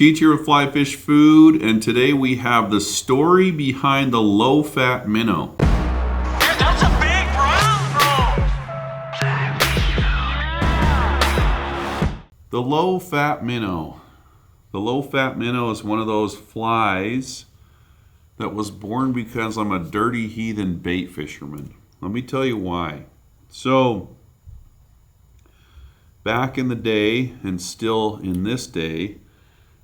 Cheech here with Fly Fish Food, and today we have the story behind the low-fat minnow. Yeah, that's a big brown, bro. The low-fat minnow. The low-fat minnow is one of those flies that was born because I'm a dirty heathen bait fisherman. Let me tell you why. So, back in the day, and still in this day,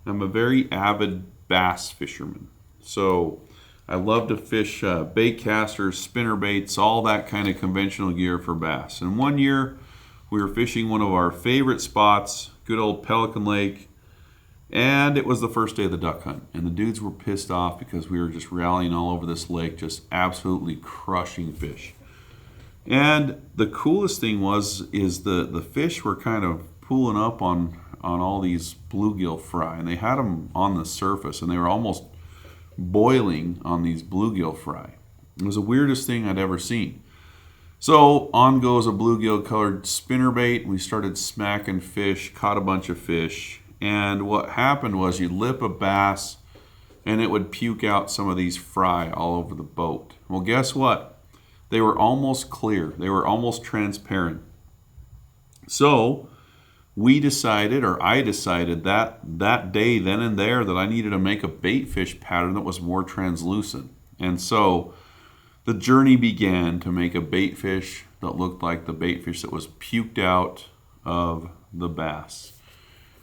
I'm a very avid bass fisherman. So I love to fish bait casters, spinner baits, all that kind of conventional gear for bass. And one year we were fishing one of our favorite spots, good old Pelican Lake, and it was the first day of the duck hunt. And the dudes were pissed off because we were just rallying all over this lake, just absolutely crushing fish. And the coolest thing is the fish were kind of pulling up on all these bluegill fry, and they had them on the surface, and they were almost boiling on these bluegill fry. It was the weirdest thing I'd ever seen. So on goes a bluegill colored spinnerbait. We started smacking fish, caught a bunch of fish, and what happened was you lip a bass and it would puke out some of these fry all over the boat. Well, guess what? They were almost clear. They were almost transparent. So we decided, or I decided that day, then and there, that I needed to make a bait fish pattern that was more translucent. And so the journey began to make a bait fish that looked like the bait fish that was puked out of the bass.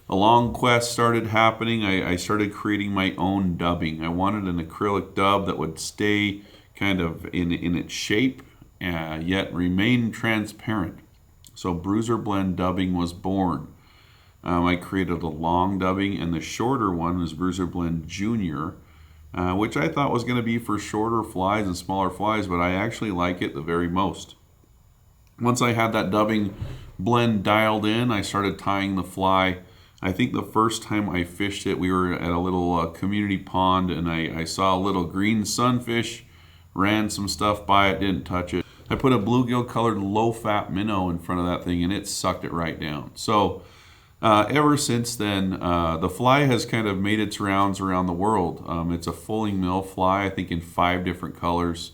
A long quest started happening. I started creating my own dubbing. I wanted an acrylic dub that would stay kind of in its shape, yet remain transparent. So Bruiser Blend dubbing was born. I created a long dubbing, and the shorter one was Bruiser Blend Junior, which I thought was going to be for shorter flies and smaller flies, but I actually like it the very most. Once I had that dubbing blend dialed in, I started tying the fly. I think the first time I fished it, we were at a little community pond, and I saw a little green sunfish, ran some stuff by it, didn't touch it. I put a bluegill colored low-fat minnow in front of that thing, and it sucked it right down. So ever since then, the fly has kind of made its rounds around the world. It's a fulling mill fly, I think in 5 different colors.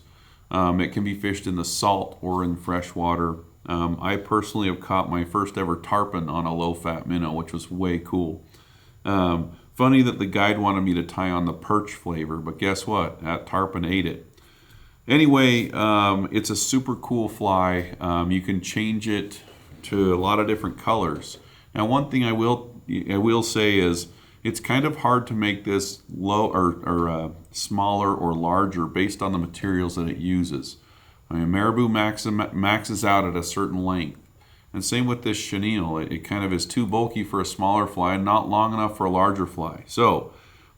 It can be fished in the salt or in fresh water. I personally have caught my first ever tarpon on a low-fat minnow, which was way cool. Funny that the guide wanted me to tie on the perch flavor, but guess what? That tarpon ate it. Anyway, it's a super cool fly. You can change it to a lot of different colors. Now, one thing I will say is it's kind of hard to make this low or smaller or larger based on the materials that it uses. I mean, marabou maxes out at a certain length, and same with this chenille. It kind of is too bulky for a smaller fly and not long enough for a larger fly. So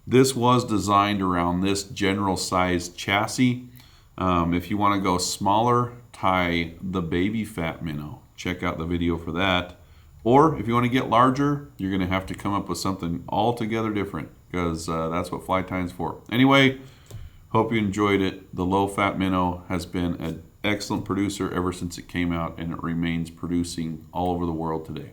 this was designed around this general size chassis. If you want to go smaller, tie the baby fat minnow. Check out the video for that. Or if you want to get larger, you're going to have to come up with something altogether different, because that's what fly tying's for. Anyway, hope you enjoyed it. The low-fat minnow has been an excellent producer ever since it came out, and it remains producing all over the world today.